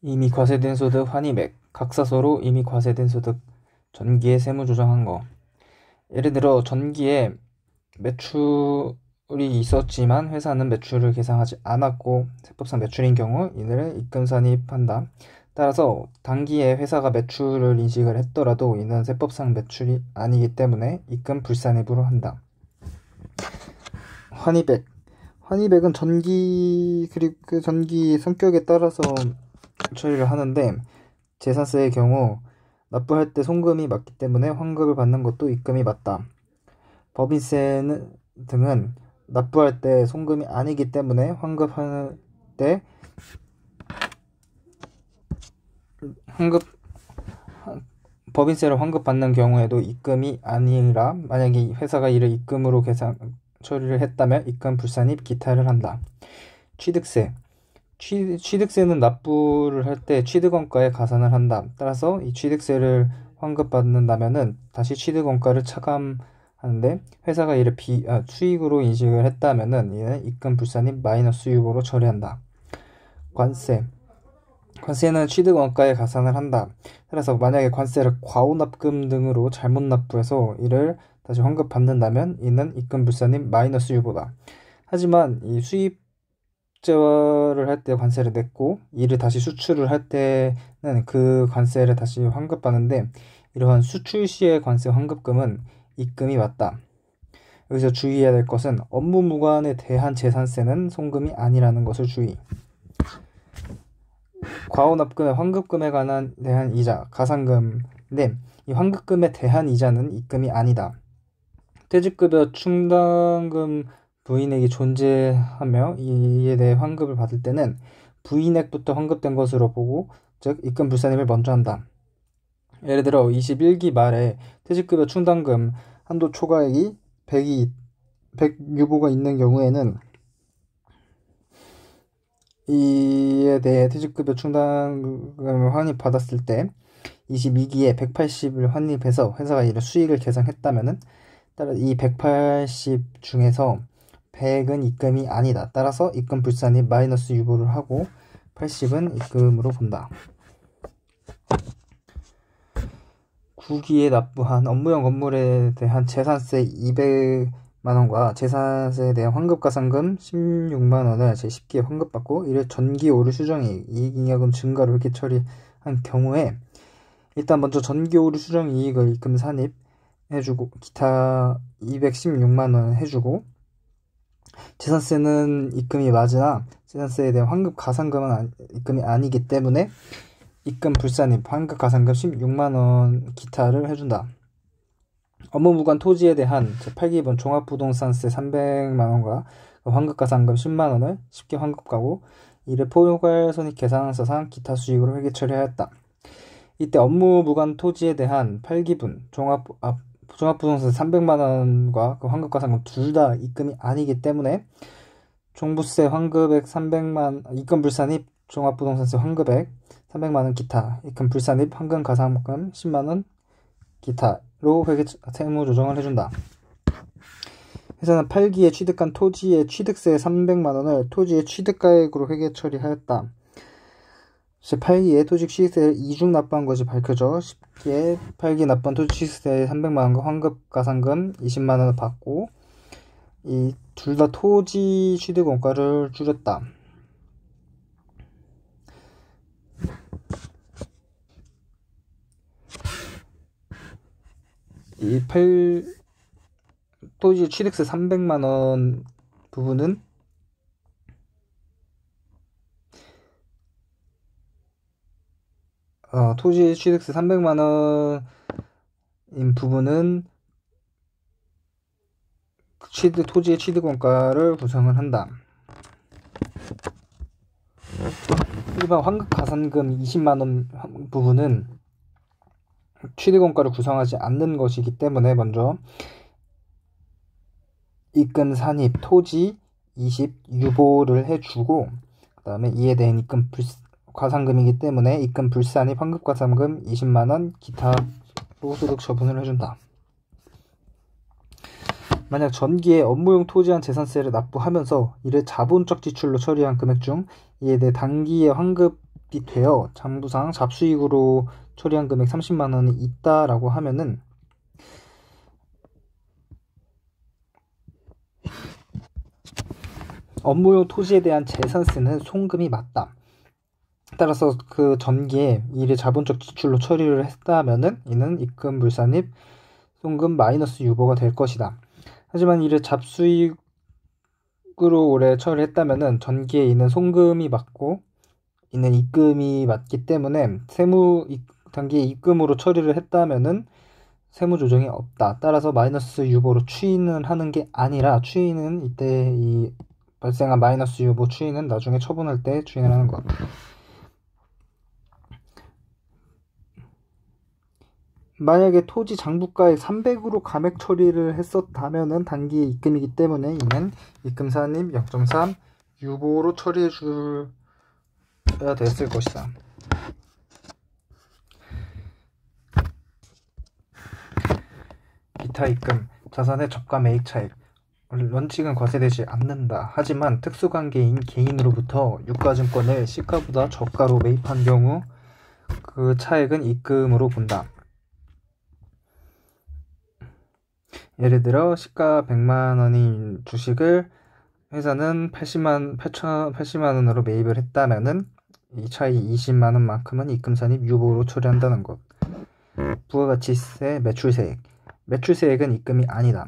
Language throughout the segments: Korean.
이미 과세된 소득, 환입액, 각사서로 이미 과세된 소득, 전기에 세무 조정한 거. 예를 들어 전기에 매출이 있었지만 회사는 매출을 계상하지 않았고 세법상 매출인 경우 이를 입금 산입한다. 따라서 단기에 회사가 매출을 인식을 했더라도 이는 세법상 매출이 아니기 때문에 입금 불산입으로 한다. 환입액. 환입액은 전기 그리고 그 전기 성격에 따라서 처리를 하는데 재산세의 경우 납부할 때 송금이 맞기 때문에 환급을 받는 것도 입금이 맞다. 법인세 등은 납부할 때 송금이 아니기 때문에 환급할 때 법인세를 환급받는 경우에도 입금이 아니라 만약에 회사가 이를 입금으로 계산 처리를 했다면 입금 불산입 기타를 한다. 취득세. 취득세는 납부를 할 때 취득원가에 가산을 한다. 따라서 이 취득세를 환급받는다면은 다시 취득원가를 차감하는데 회사가 이를 수익으로 인식을 했다면은 이는 입금 불산입 마이너스 유보로 처리한다. 관세. 관세는 취득원가에 가산을 한다. 따라서 만약에 관세를 과오납금 등으로 잘못 납부해서 이를 다시 환급받는다면 이는 입금 불산입 마이너스 유보다. 하지만 이 수입제화를 할 때 관세를 냈고 이를 다시 수출을 할 때는 그 관세를 다시 환급받는데 이러한 수출 시의 관세 환급금은 입금이 맞다. 여기서 주의해야 될 것은 업무 무관에 대한 재산세는 송금이 아니라는 것을 주의. 과오납금의 환급금에 대한 이자, 가산금인데 이 환급금에 대한 이자는 입금이 아니다. 퇴직급여 충당금 부인액이 존재하며 이에 대해 환급을 받을 때는 부인액부터 환급된 것으로 보고 즉 입금 불산입을 먼저 한다. 예를 들어 21기 말에 퇴직급여 충당금 한도 초과액이 100 유보가 있는 경우에는 이에 대해 퇴직급여 충당금을 환입받았을 때 22기에 180을 환입해서 회사가 이를 수익을 계상했다면은 따라 이 180 중에서 100은 입금이 아니다. 따라서 입금 불산입 마이너스 유보를 하고 80은 입금으로 본다. 9기에 납부한 업무용 건물에 대한 재산세 200만원과 재산세에 대한 환급가산금 16만원을 제10기에 환급받고 이를 전기 오류 수정이익, 이익잉여금 증가로 이렇게 처리한 경우에 일단 먼저 전기 오류 수정이익을 입금 산입 해주고 기타 216만원 해주고 재산세는 입금이 맞으나 재산세에 대한 환급 가산금은 입금이 아니기 때문에 입금 불산입 환급 가산금 16만원 기타를 해준다. 업무무관 토지에 대한 제8기본 종합부동산세 300만원과 환급 가산금 10만원을 쉽게 환급하고 이를 포괄손익 계산서상 기타 수익으로 회계 처리하였다. 이때 업무무관 토지에 대한 8기분 종합부동산 300만원과 그 환급가산금 둘 다 입금이 아니기 때문에 종부세 환급액 300만 입금 불산입 종합부동산세 환급액 300만원 기타 입금 불산입 환급 가산금 10만원 기타로 회계 세무 조정을 해준다. 회사는 8기에 취득한 토지의 취득세 300만원을 토지의 취득가액으로 회계 처리하였다. 8기에 토지 취득세를 이중 납부한 것이 밝혀져 10기에 8기 납부한 토지 취득세 300만원과 환급 가산금 20만원을 받고 이 둘 다 토지 취득 원가를 줄였다. 이 토지 취득세 300만원 부분은 토지 취득세 300만원인 부분은 토지의 취득원가를 구성을 한다. 일반 환급 가산금 20만원 부분은 취득원가를 구성하지 않는 것이기 때문에 먼저 입금 산입 토지 20 유보를 해주고 그 다음에 이에 대한 입금 가산금이기 때문에 입금 불산입 환급 가산금 20만원 기타로 소득 처분을 해준다. 만약 전기에 업무용 토지한 재산세를 납부하면서 이를 자본적 지출로 처리한 금액 중 이에 대해 단기에 환급 되어 장부상 잡수익으로 처리한 금액 30만 원이 있다라고 하면은 업무용 토지에 대한 재산세는 송금이 맞다. 따라서 그 전기에 이를 자본적 지출로 처리를 했다면은 이는 입금 불산입 송금 마이너스 유보가 될 것이다. 하지만 이를 잡수익으로 올해 처리했다면은 전기에 있는 송금이 맞고 이는 입금이 맞기 때문에 단기에 입금으로 처리를 했다면은 세무 조정이 없다. 따라서 마이너스 유보로 추인을 하는 게 아니라 추인은 이때 이 발생한 마이너스 유보 추인은 나중에 처분할 때 추인을 하는 것. 만약에 토지 장부가액 300으로 감액 처리를 했었다면은 단기에 입금이기 때문에 이는 입금 산입 0.3 유보로 처리해 줘야 됐을 것이다. 기타 입금, 자산의 저가 매입 차익. 원칙은 과세되지 않는다. 하지만 특수관계인 개인으로부터 유가증권을 시가보다 저가로 매입한 경우 그 차액은 입금으로 본다. 예를 들어 시가 100만 원인 주식을 회사는 80만 원으로 매입을 했다면은 이 차이 20만 원만큼은 입금산입 유보로 처리한다는 것. 부가가치세, 매출세액. 매출세액은 입금이 아니다.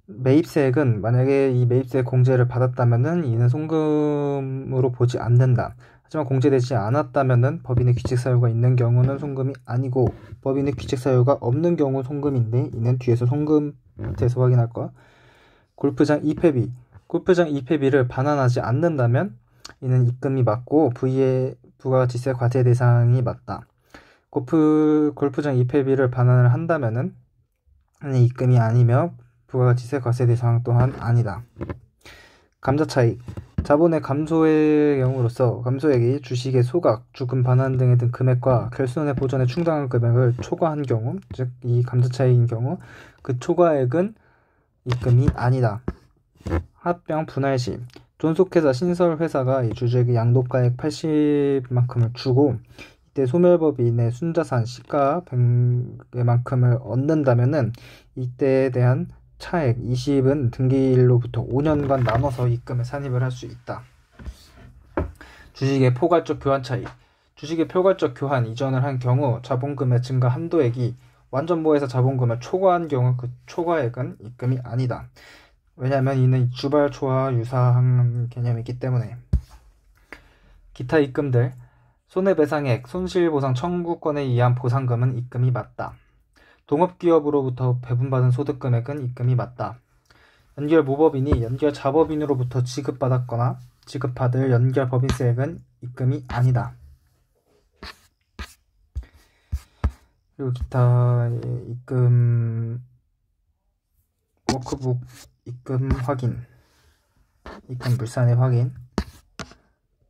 매입세액은 만약에 이 매입세 공제를 받았다면은 이는 송금으로 보지 않는다. 하지만 공제되지 않았다면은 법인의 규칙 사유가 있는 경우는 송금이 아니고 법인의 규칙 사유가 없는 경우 송금인데 이는 뒤에서 송금돼서 확인할 거야. 골프장 입회비. 골프장 입회비를 반환하지 않는다면 이는 입금이 맞고 부가가치세 과세 대상이 맞다. 골프장 입회비를 반환을 한다면은 입금이 아니며 부가가치세 과세 대상 또한 아니다. 감자차익. 자본의 감소의 경우로서 감소액이 주식의 소각, 주금 반환 등의 금액과 결손의 보전에 충당한 금액을 초과한 경우, 즉 이 감자차익인 경우 그 초과액은 입금이 아니다. 합병 분할 시. 존속회사 신설회사가 이 주주에게 양도가액 80만큼을 주고 이때 소멸법인의 순자산 시가 100만큼을 얻는다면은 이때에 대한 차액 20은 등기일로부터 5년간 나눠서 입금에 산입을 할 수 있다. 주식의 포괄적 교환 차익. 주식의 포괄적 교환 이전을 한 경우 자본금의 증가 한도액이 완전모에서 자본금을 초과한 경우 그 초과액은 입금이 아니다. 왜냐하면 이는 주발초와 유사한 개념이기 때문에. 기타 입금들. 손해배상액, 손실보상 청구권에 의한 보상금은 입금이 맞다. 동업기업으로부터 배분받은 소득금액은 입금이 맞다. 연결모법인이 연결자법인으로부터 지급받았거나 지급받을 연결법인세액은 입금이 아니다. 그리고 기타 입금 워크북 입금 확인, 입금 불산입 확인.